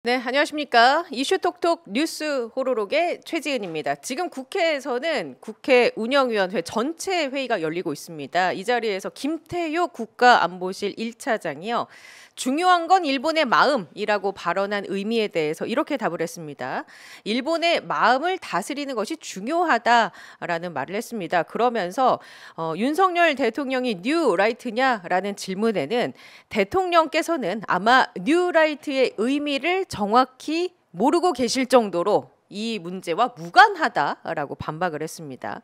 네, 안녕하십니까. 이슈톡톡 뉴스 호로록의 최지은입니다. 지금 국회에서는 국회 운영위원회 전체 회의가 열리고 있습니다. 이 자리에서 김태효 국가안보실 1차장이요. 중요한 건 일본의 마음이라고 발언한 의미에 대해서 이렇게 답을 했습니다. 일본의 마음을 다스리는 것이 중요하다라는 말을 했습니다. 그러면서 윤석열 대통령이 뉴라이트냐라는 질문에는 대통령께서는 아마 뉴라이트의 의미를 정확히 모르고 계실 정도로 이 문제와 무관하다라고 반박을 했습니다.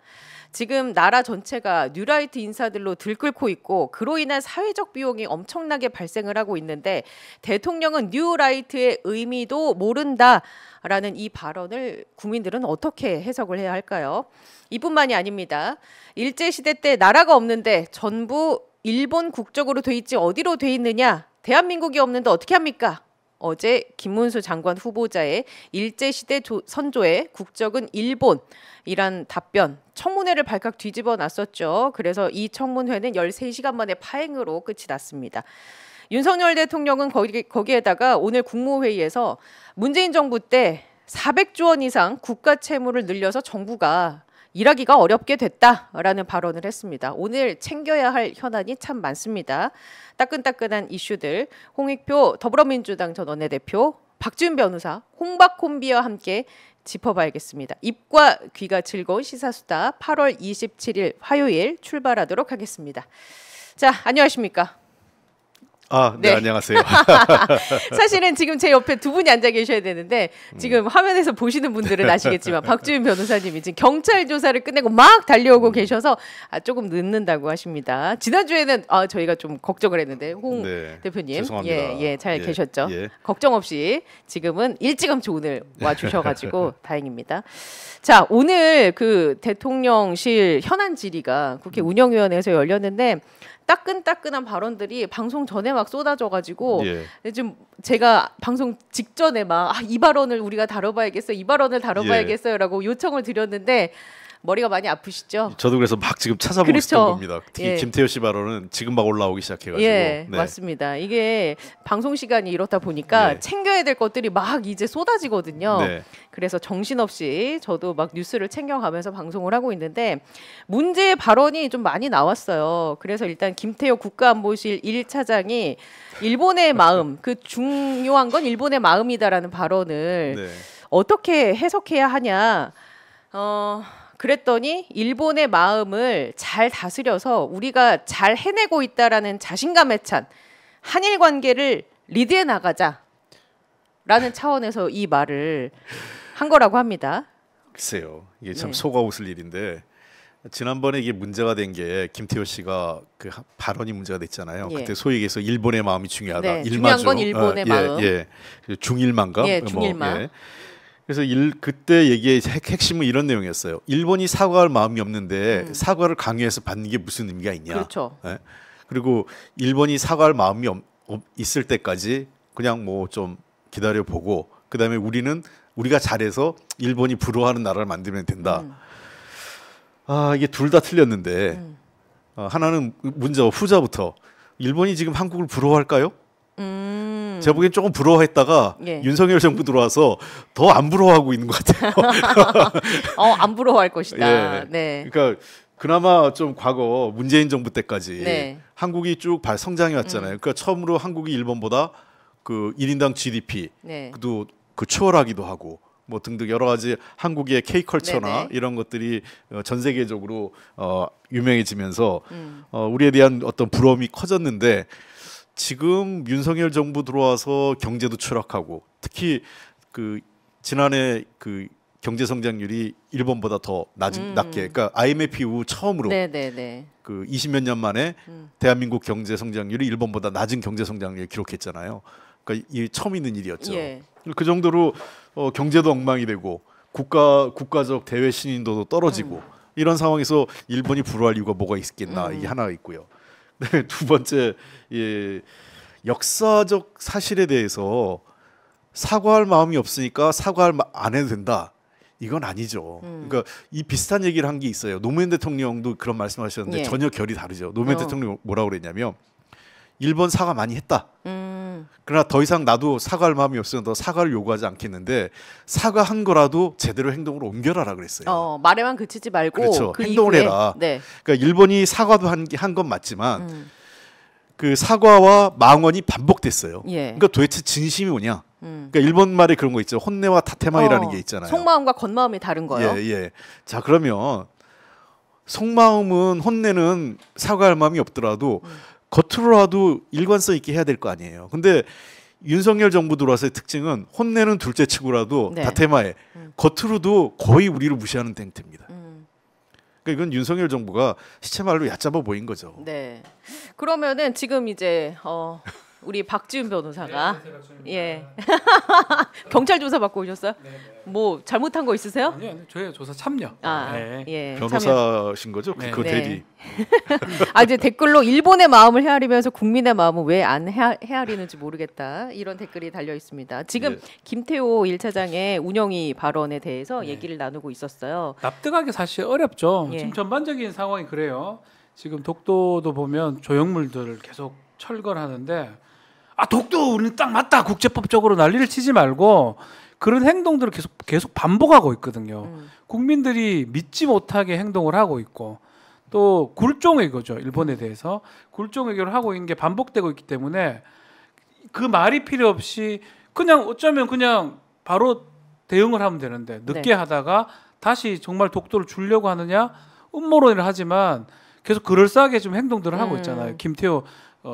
지금 나라 전체가 뉴라이트 인사들로 들끓고 있고 그로 인한 사회적 비용이 엄청나게 발생을 하고 있는데 대통령은 뉴라이트의 의미도 모른다라는 이 발언을 국민들은 어떻게 해석을 해야 할까요? 이뿐만이 아닙니다. 일제시대 때 나라가 없는데 전부 일본 국적으로 돼 있지 어디로 돼 있느냐? 대한민국이 없는데 어떻게 합니까? 어제 김문수 장관 후보자의 일제시대 선조의 국적은 일본이란 답변 청문회를 발칵 뒤집어 놨었죠. 그래서 이 청문회는 13시간 만에 파행으로 끝이 났습니다. 윤석열 대통령은 거기에다가 오늘 국무회의에서 문재인 정부 때 400조 원 이상 국가 채무를 늘려서 정부가 일하기가 어렵게 됐다라는 발언을 했습니다. 오늘 챙겨야 할 현안이 참 많습니다. 따끈따끈한 이슈들 홍익표 더불어민주당 전 원내대표 박지훈 변호사 홍박콤비와 함께 짚어봐야겠습니다. 입과 귀가 즐거운 시사수다 8월 27일 화요일 출발하도록 하겠습니다. 자, 안녕하십니까? 네, 안녕하세요. 사실은 지금 제 옆에 두 분이 앉아 계셔야 되는데 지금 화면에서 보시는 분들은 아시겠지만 박주윤 변호사님이 지금 경찰 조사를 끝내고 막 달려오고 계셔서 조금 늦는다고 하십니다. 지난주에는 저희가 좀 걱정을 했는데 홍 대표님 죄송합니다. 잘 계셨죠? 걱정 없이 지금은 일찌감치 오늘 와주셔가지고 다행입니다. 자, 오늘 그 대통령실 현안 질의가 국회 운영위원회에서 열렸는데 따끈따끈한 발언들이 방송 전에 막 쏟아져가지고 지금 제가 방송 직전에 막 이 발언을 우리가 다뤄봐야겠어요, 이 발언을 다뤄봐야겠어요라고 요청을 드렸는데 머리가 많이 아프시죠? 저도 그래서 막 지금 찾아보고 있었던 겁니다. 특히 김태효 씨 발언은 지금 막 올라오기 시작해가지고. 맞습니다. 이게 방송 시간이 이렇다 보니까 챙겨야 될 것들이 막 이제 쏟아지거든요. 그래서 정신없이 저도 막 뉴스를 챙겨가면서 방송을 하고 있는데 문제의 발언이 좀 많이 나왔어요. 그래서 일단 김태효 국가안보실 1차장이 일본의 마음, 그 중요한 건 일본의 마음이다라는 발언을 어떻게 해석해야 하냐. 그랬더니 일본의 마음을 잘 다스려서 우리가 잘 해내고 있다라는 자신감에 찬 한일 관계를 리드해 나가자라는 차원에서 이 말을 한 거라고 합니다. 글쎄요, 이게 참 속아 웃을 일인데 지난번에 이게 문제가 된 게 김태효 씨가 그 발언이 문제가 됐잖아요. 그때 소위 얘기해서 일본의 마음이 중요하다. 중요한 건 일본의 마음. 중일만가. 중일만. 그래서 그때 얘기의 핵심은 이런 내용이었어요. 일본이 사과할 마음이 없는데 사과를 강요해서 받는 게 무슨 의미가 있냐. 그렇죠. 그리고 일본이 사과할 마음이 있을 때까지 그냥 뭐 좀 기다려보고 그다음에 우리가 잘해서 일본이 부러워하는 나라를 만들면 된다. 이게 둘 다 틀렸는데 하나는 먼저 후자부터 일본이 지금 한국을 부러워할까요? 제가 보기엔 조금 부러워했다가 윤석열 정부 들어와서 더 안 부러워하고 있는 것 같아요. 안 부러워할 것이다. 그러니까 그나마 좀 과거 문재인 정부 때까지 한국이 쭉 성장해 왔잖아요. 그러니까 처음으로 한국이 일본보다 그 1인당 GDP 도 추월하기도 하고 뭐 등등 여러 가지 한국의 K컬처나 이런 것들이 전 세계적으로 유명해지면서 우리에 대한 어떤 부러움이 커졌는데 지금 윤석열 정부 들어와서 경제도 추락하고 특히 그 지난해 그 경제 성장률이 일본보다 더 낮게 그러니까 IMF 이후 처음으로 그 20몇 년 만에 대한민국 경제 성장률이 일본보다 낮은 경제 성장률을 기록했잖아요. 그러니까 이 처음 있는 일이었죠. 그 정도로 경제도 엉망이 되고 국가적 대외 신인도도 떨어지고 이런 상황에서 일본이 부러워할 이유가 뭐가 있겠나. 이게 하나가 있고요. 두 번째, 역사적 사실에 대해서 사과할 마음이 없으니까 안 해도 된다. 이건 아니죠. 그러니까 이 비슷한 얘기를 한 게 있어요. 노무현 대통령도 그런 말씀하셨는데 전혀 결이 다르죠. 노무현 대통령이 뭐라고 그랬냐면 일본 사과 많이 했다. 그러나 더 이상 나도 사과할 마음이 없으면 너 사과를 요구하지 않겠는데 사과한 거라도 제대로 행동으로 옮겨라라 그랬어요. 말에만 그치지 말고 그렇죠. 그 행동을 이후에, 해라. 네. 그러니까 일본이 사과도 한 건 맞지만 그 사과와 망언이 반복됐어요. 예. 그러니까 도대체 진심이 뭐냐? 그러니까 일본 말에 그런 거 있죠. 혼내와 타테마이라는 게 있잖아요. 속마음과 겉마음이 다른 거요. 예. 자 그러면 속마음은 혼내는 사과할 마음이 없더라도 겉으로라도 일관성 있게 해야 될 거 아니에요. 근데 윤석열 정부 들어와서의 특징은 혼내는 둘째치고라도 네. 다테마에 겉으로도 거의 우리를 무시하는 행태입니다. 그러니까 이건 윤석열 정부가 시체말로 얕잡아 보인 거죠. 네. 그러면은 지금 이제 우리 박지훈 변호사가 경찰 조사 받고 오셨어요? 뭐 잘못한 거 있으세요? 아니요, 저희 조사 참여. 예. 변호사신 거죠? 네. 그 대리. 이제 댓글로 일본의 마음을 헤아리면서 국민의 마음은 왜 안 헤아리는지 모르겠다 이런 댓글이 달려 있습니다. 지금 김태호 1차장의 운영위 발언에 대해서 얘기를 나누고 있었어요. 납득하기 사실 어렵죠. 예. 지금 전반적인 상황이 그래요. 지금 독도도 보면 조형물들을 계속 철거하는데 독도 우리는 딱 맞다 국제법적으로 난리를 치지 말고 그런 행동들을 계속 반복하고 있거든요. 국민들이 믿지 못하게 행동을 하고 있고 또 굴종외교죠. 일본에 대해서 굴종외교를 하고 있는 게 반복되고 있기 때문에 그 말이 필요 없이 그냥 어쩌면 그냥 바로 대응을 하면 되는데 늦게 하다가 다시 정말 독도를 주려고 하느냐 음모론이라 하지만 계속 그럴싸하게 좀 행동들을 하고 있잖아요. 김태호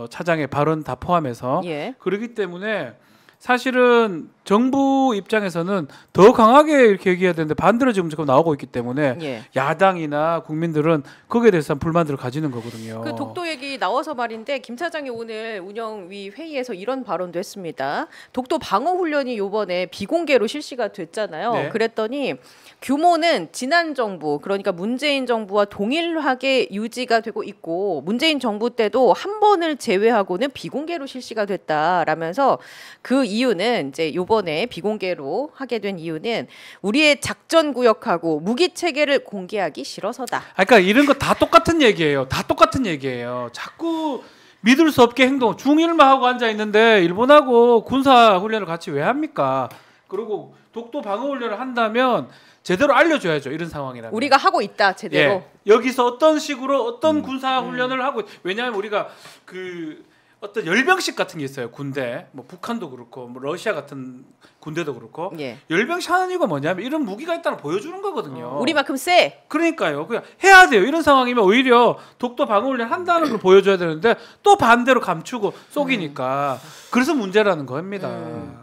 차장의 발언 다 포함해서 그렇기 때문에 사실은 정부 입장에서는 더 강하게 이렇게 얘기해야 되는데 반대로 지금 나오고 있기 때문에 야당이나 국민들은 거기에 대해서 불만들을 가지는 거거든요. 그 독도 얘기 나와서 말인데 김 차장이 오늘 운영위 회의에서 이런 발언도 했습니다. 독도 방어 훈련이 이번에 비공개로 실시가 됐잖아요. 그랬더니 규모는 지난 정부 그러니까 문재인 정부와 동일하게 유지가 되고 있고 문재인 정부 때도 한 번을 제외하고는 비공개로 실시가 됐다라면서 그 이유는 이제 이번에 비공개로 하게 된 이유는 우리의 작전 구역하고 무기 체계를 공개하기 싫어서다. 그러니까 이런 거 다 똑같은 얘기예요. 다 똑같은 얘기예요. 자꾸 믿을 수 없게 행동. 중일만 하고 앉아 있는데 일본하고 군사 훈련을 같이 왜 합니까? 그리고 독도 방어 훈련을 한다면 제대로 알려줘야죠. 이런 상황이라면 우리가 하고 있다 제대로. 여기서 어떤 식으로 어떤 군사 훈련을 하고 왜냐하면 우리가 그 어떤 열병식 같은 게 있어요. 군대 뭐 북한도 그렇고 뭐 러시아 같은 군대도 그렇고 열병식 하는 이유가 뭐냐면 이런 무기가 있다는 걸 보여주는 거거든요. 우리만큼 세. 그러니까요. 그냥 해야 돼요. 이런 상황이면 오히려 독도 방어 훈련 한다는 걸 보여줘야 되는데 또 반대로 감추고 속이니까 그래서 문제라는 겁니다.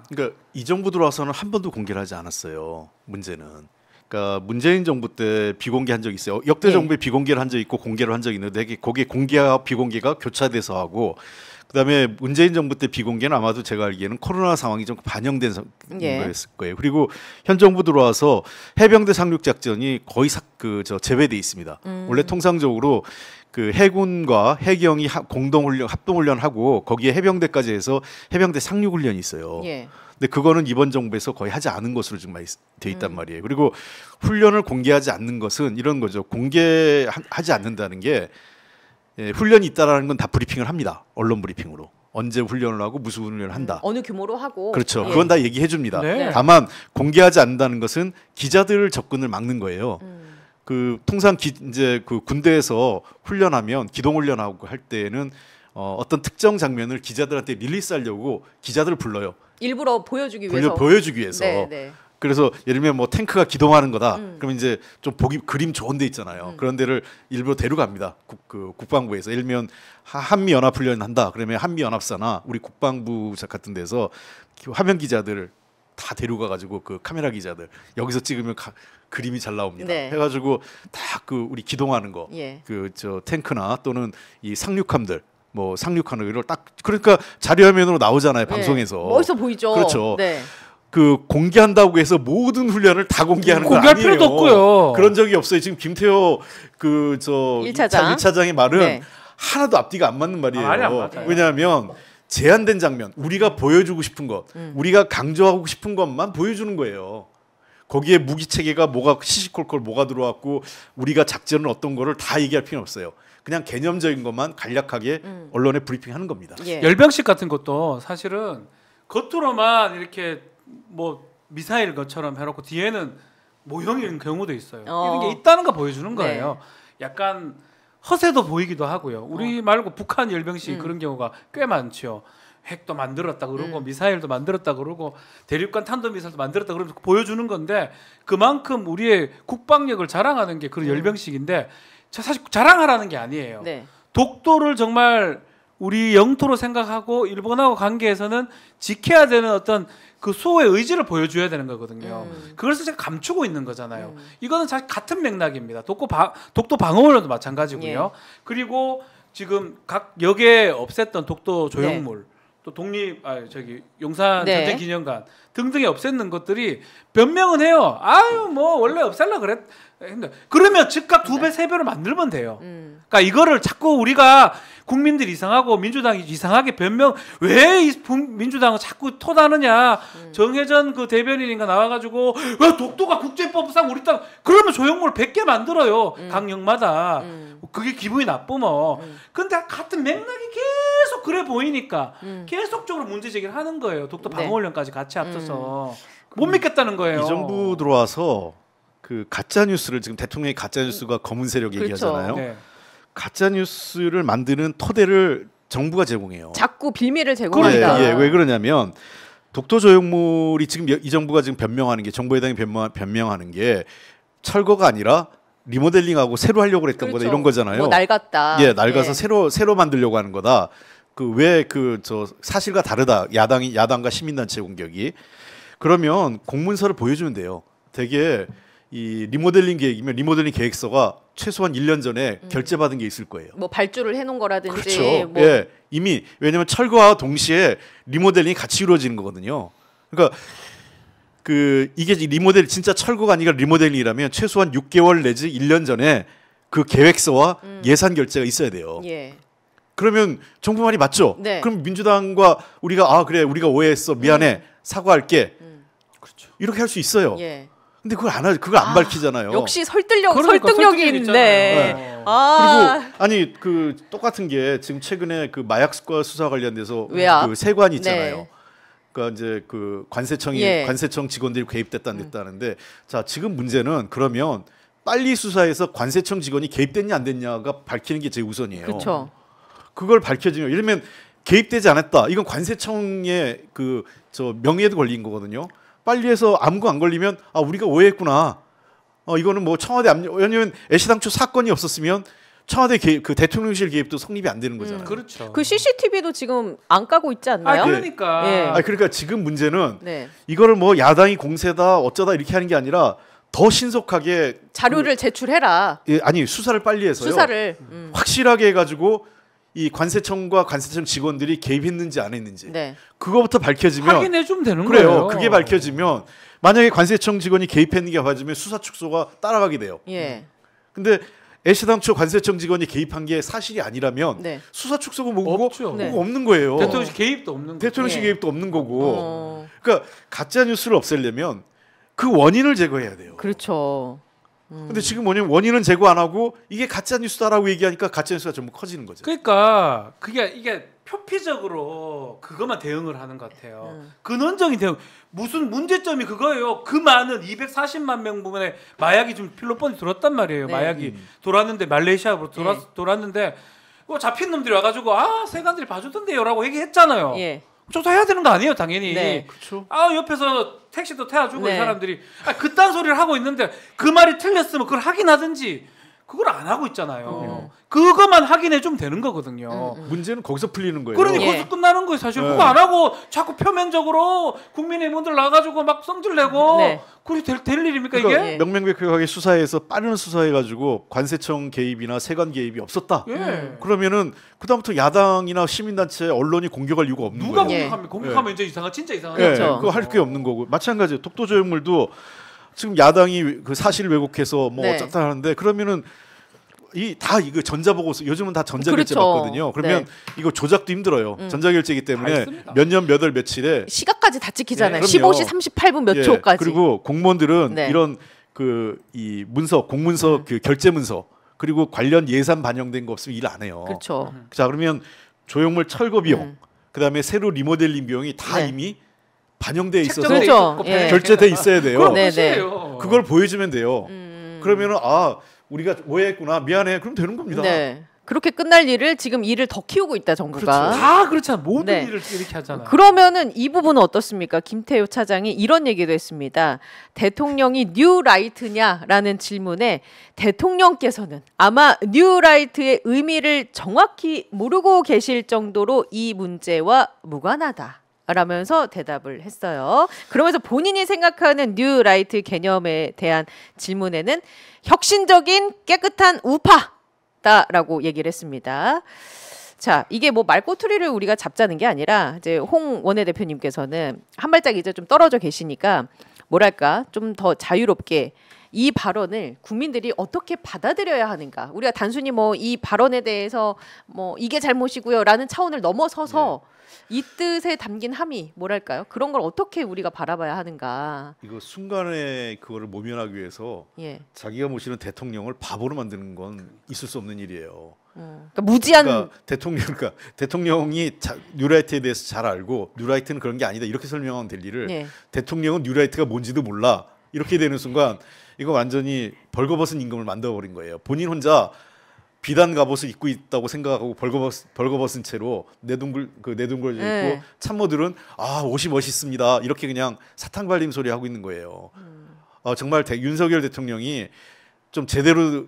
그러니까 이 정부 들어와서는 한 번도 공개를 하지 않았어요. 문제는. 그러니까 문재인 정부 때 비공개한 적이 있어요. 역대 정부에 비공개를 한 적이 있고 공개를 한 적이 있는데 거기에 공개와 비공개가 교차돼서 하고 그다음에 문재인 정부 때 비공개는 아마도 제가 알기에는 코로나 상황이 좀 반영된 거였을 거예요. 그리고 현 정부 들어와서 해병대 상륙 작전이 거의 제외돼 있습니다. 원래 통상적으로 그 해군과 해경이 공동훈련, 합동훈련하고 거기에 해병대까지 해서 해병대 상륙훈련이 있어요. 근데 그거는 이번 정부에서 거의 하지 않은 것으로 지금 돼 있단 말이에요. 그리고 훈련을 공개하지 않는 것은 이런 거죠. 공개하지 않는다는 게 훈련이 있다라는 건 다 브리핑을 합니다. 언론 브리핑으로. 언제 훈련을 하고 무슨 훈련을 한다. 어느 규모로 하고. 그렇죠. 그건 다 얘기해 줍니다. 다만 공개하지 않는다는 것은 기자들 접근을 막는 거예요. 그 통상 이제 그 군대에서 훈련하면 기동 훈련하고 할 때에는 어떤 특정 장면을 기자들한테 릴리스하려고 기자들을 불러요. 일부러 보여주기 위해서. 보여주기 위해서. 그래서 예를 들면 뭐 탱크가 기동하는 거다. 그럼 이제 좀 보기 그림 좋은 데 있잖아요. 그런 데를 일부러 데려갑니다. 국방부에서. 예를 들면 한미 연합 훈련 한다. 그러면 한미 연합사나 우리 국방부 같은 데서 화면 기자들을 다 데려가 가지고 그 카메라 기자들 여기서 찍으면 그림이 잘 나옵니다. 해가지고 다 그 우리 기동하는 거, 그 저 탱크나 또는 이 상륙함들. 뭐 상륙하는 거를 딱 그러니까 자료화면으로 나오잖아요. 방송에서. 멋있어 보이죠. 그렇죠. 그 공개한다고 해서 모든 훈련을 다 공개하는 거 아니에요. 공개할 필요도 없고요. 그런 적이 없어요. 지금 김태호 그 저 1차장의 말은 하나도 앞뒤가 안 맞는 말이에요. 말이 안 맞아요. 왜냐하면 제한된 장면, 우리가 보여주고 싶은 것, 우리가 강조하고 싶은 것만 보여주는 거예요. 거기에 무기 체계가 뭐가 시시콜콜 뭐가 들어왔고 우리가 작전은 어떤 거를 다 얘기할 필요는 없어요. 그냥 개념적인 것만 간략하게 언론에 브리핑하는 겁니다. 열병식 같은 것도 사실은 겉으로만 이렇게 뭐 미사일 것처럼 해놓고 뒤에는 모형인 경우도 있어요. 이런 게 있다는 거 보여주는 거예요. 약간 허세도 보이기도 하고요. 우리 말고 북한 열병식 그런 경우가 꽤 많죠. 핵도 만들었다 그러고 미사일도 만들었다 그러고 대륙간 탄도미사일도 만들었다 그러면서 보여주는 건데 그만큼 우리의 국방력을 자랑하는 게 그런 열병식인데 사실 자랑하라는 게 아니에요. 네. 독도를 정말 우리 영토로 생각하고 일본하고 관계에서는 지켜야 되는 어떤 그 수호의 의지를 보여줘야 되는 거거든요. 그걸 제가 감추고 있는 거잖아요. 이거는 사실 같은 맥락입니다. 독도 방어훈련도 마찬가지고요. 예. 그리고 지금 각 역에 없앴던 독도 조형물, 또 용산 전쟁기념관 등등에 없앴는 것들이 변명은 해요. 아유 뭐 원래 없앨라 그랬. 그러면 즉각 2배, 3배로 만들면 돼요. 그러니까 이거를 자꾸 우리가 국민들이 이상하고 민주당이 이상하게 변명 왜 민주당은 자꾸 토다느냐 정혜전 그 대변인인가 나와가지고 왜 독도가 국제법상 우리 땅 그러면 조형물 100개 만들어요. 각 역마다 그게 기분이 나쁘면 근데 같은 맥락이 계속 그래 보이니까 계속적으로 문제 제기를 하는 거예요. 독도 방어훈련까지 같이 앞서서 못 믿겠다는 거예요. 이 정부 들어와서 그 가짜 뉴스를 지금 대통령이 가짜 뉴스가 검은 세력 얘기하잖아요. 네. 가짜 뉴스를 만드는 토대를 정부가 제공해요. 자꾸 빌미를 제공한다. 예, 왜 그러냐면 독도 조형물이 지금 이 정부가 지금 변명하는 게 정부 여당이 변명하는 게 철거가 아니라 리모델링하고 새로 하려고 그랬던 거다 이런 거잖아요. 뭐 낡았다. 예, 낡아서 새로 만들려고 하는 거다. 그 왜 저 사실과 다르다. 야당과 시민단체 공격이 그러면 공문서를 보여주면 돼요. 되게 이 리모델링 계획이면 리모델링 계획서가 최소한 1년 전에 결제받은 게 있을 거예요. 뭐 발주를 해놓은 거라든지. 그렇죠. 뭐. 예, 이미 왜냐하면 철거와 동시에 리모델링이 같이 이루어지는 거거든요. 그러니까 이게 리모델 진짜 철거가 아니라 리모델링이라면 최소한 6개월 내지 1년 전에 그 계획서와 예산 결제가 있어야 돼요. 예. 그러면 정부 말이 맞죠? 네. 그럼 민주당과 우리가 그래 우리가 오해했어 미안해 사과할게. 그렇죠. 이렇게 할 수 있어요. 예. 근데 그걸 안 밝히잖아요. 역시 설득력이 있네. 네. 그리고 아니 그 똑같은 게 지금 최근에 그 마약과 수사 관련돼서 그 세관이 있잖아요. 네. 그러니까 이제 그 관세청 직원들이 개입됐다는데 자 지금 문제는 그러면 빨리 수사해서 관세청 직원이 개입됐냐 안 됐냐가 밝히는 게 제일 우선이에요. 그렇죠. 그걸 밝혀지면 예를 들면 개입되지 않았다. 이건 관세청의 명예에도 걸린 거거든요. 빨리 해서 아무거 안 걸리면 우리가 오해했구나. 이거는 뭐 청와대 왜냐면 애시당초 사건이 없었으면 청와대 그 대통령실 개입도 성립이 안 되는 거잖아요. 그렇죠. 그 CCTV도 지금 안 까고 있지 않나요? 그러니까. 그러니까 지금 문제는 이거를 뭐 야당이 공세다 어쩌다 이렇게 하는 게 아니라 더 신속하게 자료를 제출해라. 아니 수사를 빨리 해서요. 수사를 확실하게 해가지고 이 관세청과 관세청 직원들이 개입했는지 안 했는지 그거부터 밝혀지면 확인해 주면 되는 거예요. 거예요. 그게 밝혀지면 만약에 관세청 직원이 개입했는 게 밝혀지면 수사 축소가 따라가게 돼요. 근데 애시당초 관세청 직원이 개입한 게 사실이 아니라면 수사 축소가 뭐고 없는 거예요. 대통령실 개입도 없는 거고. 대통령실 개입도 없는 거고. 그러니까 가짜 뉴스를 없애려면 그 원인을 제거해야 돼요. 그렇죠. 근데 지금 뭐냐면 원인은 제거 안 하고 이게 가짜 뉴스다라고 얘기하니까 가짜 뉴스가 전부 커지는 거죠. 그러니까 이게 표피적으로 그것만 대응을 하는 것 같아요. 근원적인 대응. 무슨 문제점이 그거예요. 그 많은 240만 명 부분에 마약이 좀 필로폰이 들었단 말이에요. 마약이 돌았는데 말레이시아로 돌았는데 잡힌 놈들이 와가지고 세관들이 봐주던데요라고 얘기했잖아요. 조사해야 되는 거 아니에요, 당연히. 그렇죠. 옆에서 택시도 태워주고 이 사람들이 그딴 소리를 하고 있는데 그 말이 틀렸으면 그걸 확인하든지 그걸 안 하고 있잖아요. 그것만 확인해 주면 되는 거거든요. 문제는 거기서 풀리는 거예요. 그러니 거기서 끝나는 거예요, 사실. 그거 안 하고 자꾸 표면적으로 국민의힘들 나가지고 막 성질내고 그게 될 일입니까 이게? 명명백백하게 수사해서 빠른 수사해가지고 관세청 개입이나 세관 개입이 없었다. 그러면은 그다음부터 야당이나 시민단체 언론이 공격할 이유가 없는 누가 거예요. 공격합니까? 공격하면 이제 진짜 이상하죠. 그거 할 게 없는 거고 마찬가지예요. 독도 조형물도 지금 야당이 그 사실 왜곡해서 뭐 어쩌다 하는데 그러면은 이거 전자보고서 요즘은 다 전자결제 받거든요. 그러면 이거 조작도 힘들어요. 전자결제이기 때문에 몇 년 몇 월 며칠에 시각까지 다 찍히잖아요. 15시 38분 몇 초까지. 그리고 공무원들은 이런 이 문서 공문서 그 결제 문서 그리고 관련 예산 반영된 거 없으면 일 안 해요. 그렇죠. 자 그러면 조형물 철거 비용 그다음에 새로 리모델링 비용이 다 이미 반영돼 있어서 그렇죠. 결제돼 있어야 돼요. 그럼 그걸 보여주면 돼요. 그러면은 우리가 오해했구나 미안해 그럼 되는 겁니다. 네. 그렇게 끝날 일을 지금 일을 더 키우고 있다 정부가. 그렇죠. 다 그렇잖아. 모든 일을 이렇게 하잖아요. 그러면은 이 부분은 어떻습니까? 김태효 차장이 이런 얘기도 했습니다. 대통령이 뉴라이트냐라는 질문에 대통령께서는 아마 뉴라이트의 의미를 정확히 모르고 계실 정도로 이 문제와 무관하다. 라면서 대답을 했어요. 그러면서 본인이 생각하는 뉴라이트 개념에 대한 질문에는 혁신적인 깨끗한 우파다라고 얘기를 했습니다. 자, 이게 뭐 말꼬투리를 우리가 잡자는 게 아니라 이제 홍 원내대표님께서는 한 발짝 이제 좀 떨어져 계시니까 뭐랄까 좀 더 자유롭게 이 발언을 국민들이 어떻게 받아들여야 하는가. 우리가 단순히 뭐 이 발언에 대해서 뭐 이게 잘못이고요라는 차원을 넘어서서 이 뜻에 담긴 함의 뭐랄까요? 그런 걸 어떻게 우리가 바라봐야 하는가. 이거 순간에 그거를 모면하기 위해서 자기가 모시는 대통령을 바보로 만드는 건 있을 수 없는 일이에요. 그러니까 무지한 그러니까 대통령이 뉴라이트에 대해서 잘 알고 뉴라이트는 그런 게 아니다 이렇게 설명하면 될 일을 대통령은 뉴라이트가 뭔지도 몰라 이렇게 되는 순간 이거 완전히 벌거벗은 임금을 만들어버린 거예요. 본인 혼자 비단 갑옷을 입고 있다고 생각하고 벌거벗은 채로 내둥그러져 있고 참모들은 옷이 멋있습니다 이렇게 그냥 사탕 발림 소리 하고 있는 거예요. 정말 윤석열 대통령이 좀 제대로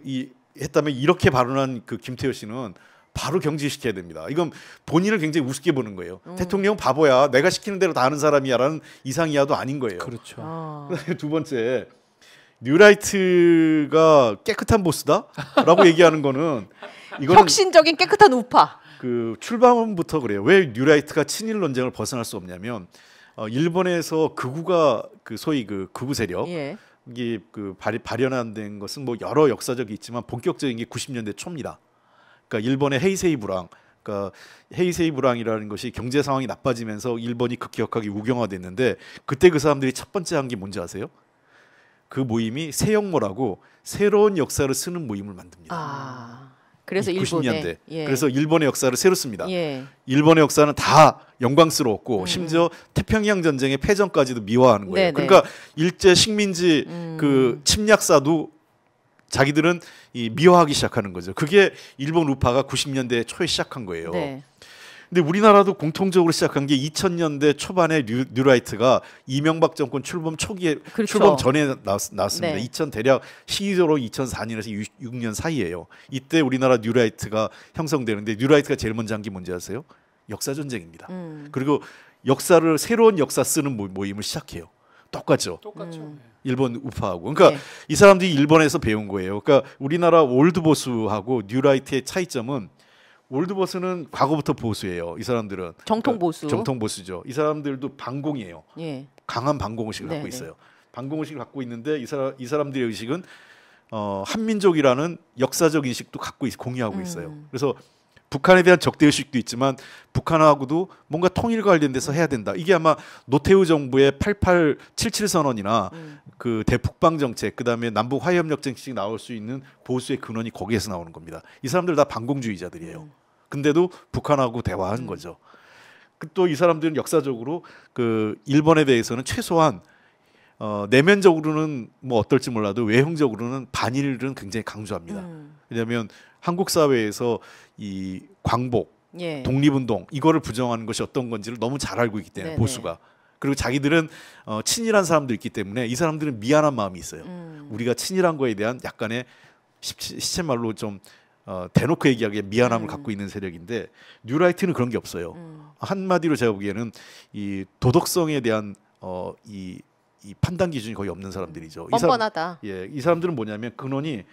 했다면 이렇게 발언한 그 김태효 씨는 바로 경질시켜야 됩니다. 이건 본인을 굉장히 우습게 보는 거예요. 대통령 바보야. 내가 시키는 대로 다 하는 사람이야라는 이상이야도 아닌 거예요. 그렇죠. 두 번째 뉴라이트가 깨끗한 보스다라고 얘기하는 거는 이거는 혁신적인 깨끗한 우파. 그 출발부터 그래요. 왜 뉴라이트가 친일 논쟁을 벗어날 수 없냐면 일본에서 극우가 그 소위 그 극우 세력 이게 그 발현된 것은 뭐 여러 역사적이 있지만 본격적인 게 90년대 초입니다. 그러니까 일본의 헤이세이 불황, 그러니까 헤이세이 불황이라는 것이 경제 상황이 나빠지면서 일본이 급격하게 우경화됐는데 그때 그 사람들이 첫 번째 한 게 뭔지 아세요? 그 모임이 새역모라고 새로운 역사를 쓰는 모임을 만듭니다. 그래서 90년대. 그래서 일본의 역사를 새로 씁니다. 일본의 역사는 다 영광스러웠고 심지어 태평양 전쟁의 패전까지도 미화하는 거예요. 그러니까 일제 식민지 그 침략사도 자기들은 미화하기 시작하는 거죠. 그게 일본 우파가 90년대 초에 시작한 거예요. 근데 우리나라도 공통적으로 시작한 게 2000년대 초반에 뉴라이트가 이명박 정권 출범 초기에 출범 전에 나왔습니다. 2000 대략 시기적으로 2004년에서 6년 사이예요. 이때 우리나라 뉴라이트가 형성되는데 뉴라이트가 제일 먼저 한 게 뭔지 아세요? 역사 전쟁입니다. 그리고 역사를 새로운 역사 쓰는 모임을 시작해요. 똑같죠. 일본 우파하고. 그러니까 이 사람들이 일본에서 배운 거예요. 그러니까 우리나라 올드보수하고 뉴라이트의 차이점은 올드보스는 과거부터 보수예요. 이 사람들은 정통 보수. 정통 보수죠. 이 사람들도 반공이에요. 강한 반공의식을 갖고 있어요. 반공의식을 갖고 있는데 이 사람들의 의식은 한민족이라는 역사적 인식도 공유하고 있어요. 그래서 북한에 대한 적대의식도 있지만 북한하고도 뭔가 통일과 관련돼서 해야 된다. 이게 아마 노태우 정부의 8877 선언이나 그 대북방 정책, 그다음에 남북 화해협력 정책이 나올 수 있는 보수의 근원이 거기에서 나오는 겁니다. 이 사람들 다 반공주의자들이에요. 근데도 북한하고 대화하는 거죠. 또 이 사람들은 역사적으로 그 일본에 대해서는 최소한 내면적으로는 뭐 어떨지 몰라도 외형적으로는 반일은 굉장히 강조합니다. 왜냐하면 한국 사회에서 이 광복, 독립운동 이거를 부정하는 것이 어떤 건지를 너무 잘 알고 있기 때문에 보수가. 그리고 자기들은 친일한 사람도 있기 때문에 이 사람들은 미안한 마음이 있어요. 우리가 친일한 거에 대한 약간의 시쳇말로 좀 대놓고 얘기하기에 미안함을 갖고 있는 세력인데 뉴라이트는 그런 게 없어요. 한마디로 제가 보기에는 이 대한 이 판단 기준이 거의 없는 사람들이죠. 뻔뻔하다. 이 사람들은 뭐냐면 근원이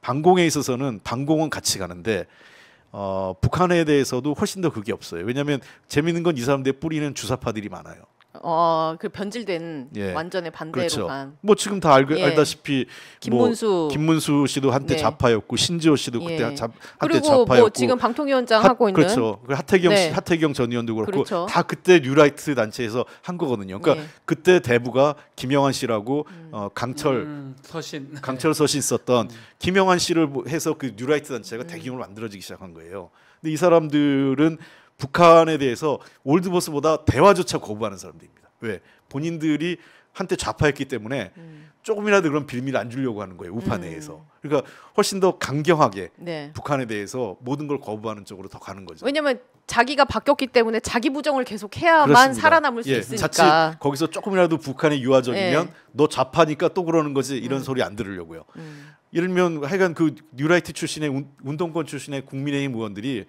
반공에 있어서는 반공은 같이 가는데 북한에 대해서도 훨씬 더 그게 없어요. 왜냐하면 재밌는 건 이 사람들의 뿌리는 주사파들이 많아요. 그 변질된 완전의 반대로 그렇죠. 간. 뭐 지금 다 알다시피 김문수 씨도 한때 좌파였고 신지호 씨도 그때 한때 좌파였고 뭐 지금 방통위원장 하고 있는 그렇죠. 하태경 전 의원도 그렇고 다 그때 뉴라이트 단체에서 한 거거든요. 그러니까 그때 대부가 김영환 씨라고 강철 서신 썼던 김영환 씨를 해서 그 뉴라이트 단체가 대규모로 만들어지기 시작한 거예요. 근데 이 사람들은 북한에 대해서 올드보스보다 대화조차 거부하는 사람들입니다. 왜? 본인들이 한때 좌파였기 때문에 조금이라도 그런 빌미를 안 주려고 하는 거예요. 우파 내에서. 그러니까 훨씬 더 강경하게 네. 북한에 대해서 모든 걸 거부하는 쪽으로 더 가는 거죠. 왜냐하면 자기가 바뀌었기 때문에 자기 부정을 계속 해야만 그렇습니다. 살아남을 수 있으니까. 자칫 거기서 조금이라도 북한에 유화적이면 너 좌파니까 또 그러는 거지 이런 소리 안 들으려고요. 예를 들면 하여간 그 뉴라이트 출신의 운동권 출신의 국민의힘 의원들이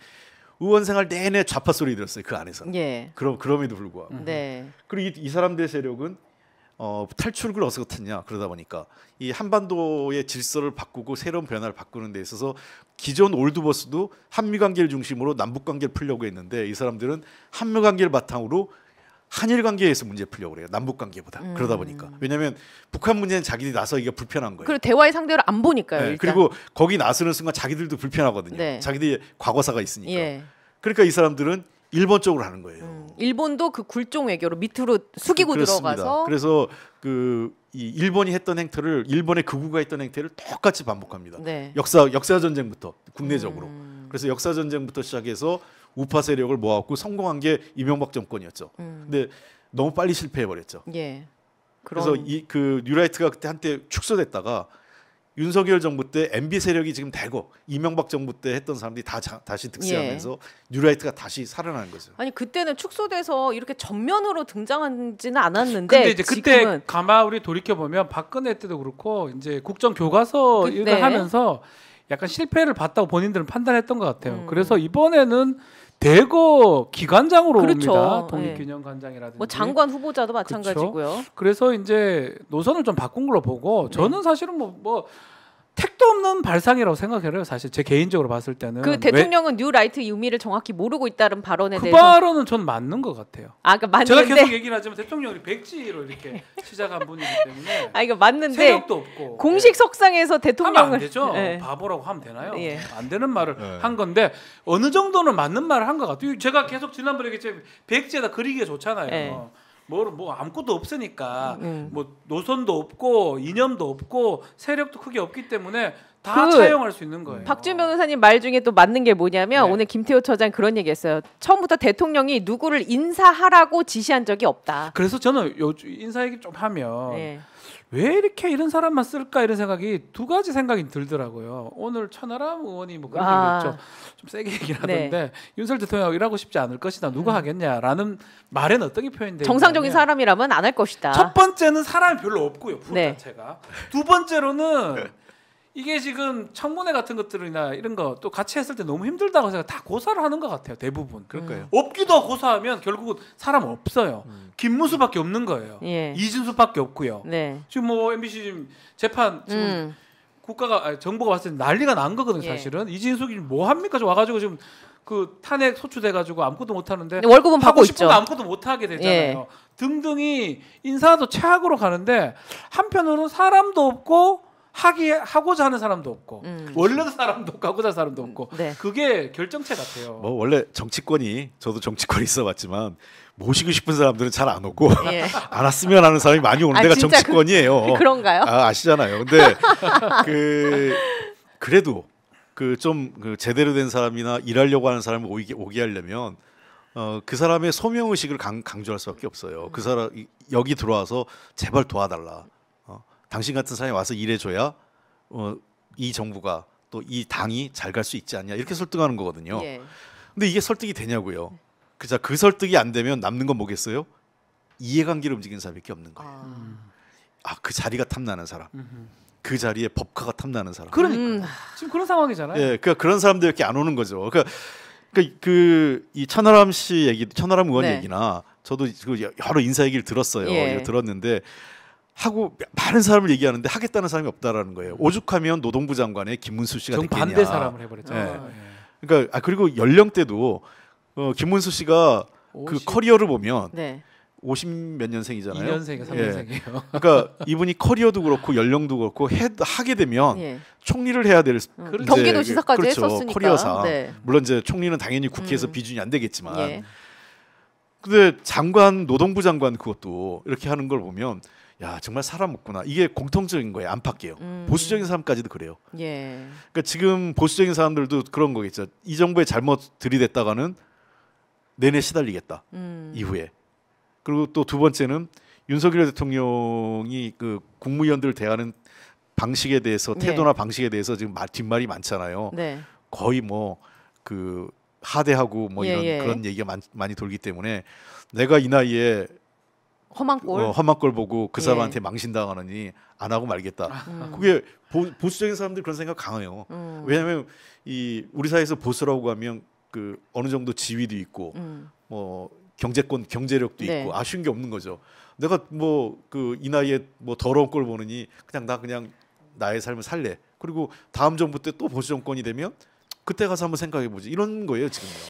의원 생활 내내 좌파 소리 들었어요. 그 안에서. 예. 그럼에도 불구하고. 네. 그리고 이 사람들의 세력은 탈출구를 어디서 찾냐 그러다 보니까 이 한반도의 질서를 바꾸고 새로운 변화를 바꾸는 데 있어서 기존 올드보스도 한미 관계를 중심으로 남북 관계를 풀려고 했는데 이 사람들은 한미 관계를 바탕으로 한일 관계에서 문제 풀려고 그래요. 남북 관계보다. 그러다 보니까. 왜냐하면 북한 문제는 자기들이 나서기가 불편한 거예요. 그리고 대화의 상대를 안 보니까요. 네, 그리고 거기 나서는 순간 자기들도 불편하거든요. 네. 자기들이 과거사가 있으니까. 예. 그러니까 이 사람들은 일본 쪽으로 하는 거예요. 일본도 그 굴종 외교로 밑으로 숙이고 그렇습니다. 들어가서 그래서 이 일본이 했던 행태를 일본의 극우가 했던 행태를 똑같이 반복합니다. 네. 역사 전쟁부터 국내적으로. 그래서 역사 전쟁부터 시작해서 우파 세력을 모아갖고 성공한 게 이명박 정권이었죠. 근데 너무 빨리 실패해 버렸죠. 예. 그래서 그 뉴라이트가 그때 한때 축소됐다가 윤석열 정부 때 MB 세력이 지금 되고 이명박 정부 때 했던 사람들이 다시 득세하면서 예. 뉴라이트가 다시 살아나는 거죠. 아니 그때는 축소돼서 이렇게 전면으로 등장하지는 않았는데 근데 이제 그때 가만 우리 돌이켜 보면 박근혜 때도 그렇고 이제 국정 교과서 이거 하면서 약간 실패를 봤다고 본인들은 판단했던 것 같아요. 그래서 이번에는 대거 기관장으로 그렇죠. 옵니다. 독립기념관장이라든지. 뭐 장관 후보자도 마찬가지고요. 그렇죠. 그래서 이제 노선을 좀 바꾼 걸로 보고 저는 사실은 뭐 택도 없는 발상이라고 생각해요. 사실 제 개인적으로 봤을 때는. 그 대통령은 뉴라이트 의미를 정확히 모르고 있다는 발언에 대해서. 그 발언은 전 맞는 것 같아요. 아, 그러니까 맞는데. 제가 계속 얘기를 하지만 대통령이 백지로 이렇게 시작한 분이기 때문에. 아, 이거 맞는데. 세력도 없고. 공식 석상에서 대통령을 하면 안 되죠. 네. 바보라고 하면 되나요? 예. 안 되는 말을 한 건데 어느 정도는 맞는 말을 한 것 같아요. 제가 계속 지난번에 얘기했지만 백지에다 그리기가 좋잖아요. 뭐 아무것도 없으니까 뭐 노선도 없고 이념도 없고 세력도 크게 없기 때문에 다 차용할 수 있는 거예요. 박준 변호사님 말 중에 또 맞는 게 뭐냐면 오늘 김태호 처장 그런 얘기했어요. 처음부터 대통령이 누구를 인사하라고 지시한 적이 없다. 그래서 저는 인사 얘기 좀 하면 왜 이렇게 이런 사람만 쓸까 이런 생각이 두 가지 생각이 들더라고요. 오늘 천하람 의원이 뭐 그런 얘기했죠. 좀 세게 얘기를 하던데 윤석열 대통령하고 일하고 싶지 않을 것이다. 누가 하겠냐라는 말에는 어떻게 표현돼요? 정상적인 사람이라면 안 할 것이다. 첫 번째는 사람이 별로 없고요. 프로 자체가. 두 번째로는 이게 지금 청문회 같은 것들이나 이런 거 또 같이 했을 때 너무 힘들다고 해서 다 고사를 하는 것 같아요. 대부분. 그럴까요? 없기도 고사하면 결국은 사람 없어요. 김문수밖에 없는 거예요. 이진수밖에 없고요. 지금 뭐 MBC 지금 재판 지금 국가가 정부가 봤을 때 난리가 난 거거든요. 사실은 이진숙이 뭐 합니까? 와가지고 지금 그 탄핵 소추돼가지고 아무것도 못 하는데 월급은 받고 싶은 거 아무것도 못 하게 되잖아요. 등등이 인사도 최악으로 가는데 한편으로는 사람도 없고 하고자 하는 사람도 없고 원래도 사람도 없고 하고자 하는 사람도 없고 그게 결정체 같아요. 뭐 원래 정치권이 저도 정치권에 있어봤지만 모시고 싶은 사람들은 잘 안 오고 안 왔으면 하는 사람이 많이 오는 데가 정치권이에요. 그런가요? 아시잖아요. 근데 그래도 좀 제대로 된 사람이나 일하려고 하는 사람을 오게 하려면 그 사람의 소명 의식을 강조할 수밖에 없어요. 그 사람 여기 들어와서 제발 도와달라. 당신 같은 사람이 와서 일해줘야 이 정부가 또 이 당이 잘 갈 수 있지 않냐 이렇게 설득하는 거거든요. 근데 이게 설득이 되냐고요. 그 설득이 안 되면 남는 건 뭐겠어요? 이해관계를 움직이는 사람밖에 없는 거예요. 그 자리가 탐나는 사람, 그 자리에 법카가 탐나는 사람. 그러니까 지금 그런 상황이잖아요. 그러니까 그런 사람들밖에 안 오는 거죠. 이 천하람 씨 얘기, 천하람 의원 얘기나 저도 여러 인사 얘기를 들었어요. 들었는데. 하고 많은 사람을 얘기하는데 하겠다는 사람이 없다라는 거예요. 오죽하면 노동부 장관의 김문수 씨가 됐겠냐. 정반대 사람을 해버렸죠. 그러니까 그리고 연령대도 김문수 씨가 그 커리어를 보면 50 몇 년생이잖아요. 2년생이에요, 3년생이에요. 그러니까 이분이 커리어도 그렇고 연령도 그렇고 하게 되면 총리를 해야 될 경기도지사까지 그렇죠, 했었으니까. 커리어상. 물론 이제 총리는 당연히 국회에서 비준이 안 되겠지만. 근데 장관, 노동부 장관 그것도 이렇게 하는 걸 보면. 야 정말 사람 없구나. 이게 공통적인 거예요. 안팎이에요. 보수적인 사람까지도 그래요. 그러니까 지금 보수적인 사람들도 그런 거겠죠. 이 정부에 잘못 들이댔다가는 내내 시달리겠다. 이후에. 그리고 또 두 번째는 윤석열 대통령이 그 국무위원들 대하는 방식에 대해서 태도나 방식에 대해서 지금 뒷말이 많잖아요. 네. 거의 뭐 그 하대하고 뭐 이런 그런 얘기가 많이 돌기 때문에 내가 이 나이에 험한 꼴 보고 그 사람한테 망신당하느니 안 하고 말겠다. 그게 보수적인 사람들 그런 생각 강해요. 왜냐하면 이 우리 사회에서 보수라고 하면 그 어느 정도 지위도 있고 뭐 경제력도 있고 아쉬운 게 없는 거죠. 내가 뭐 그 이 나이에 뭐 더러운 꼴 보느니 그냥 나의 삶을 살래. 그리고 다음 정부 때 또 보수 정권이 되면 그때 가서 한번 생각해 보지. 이런 거예요 지금요.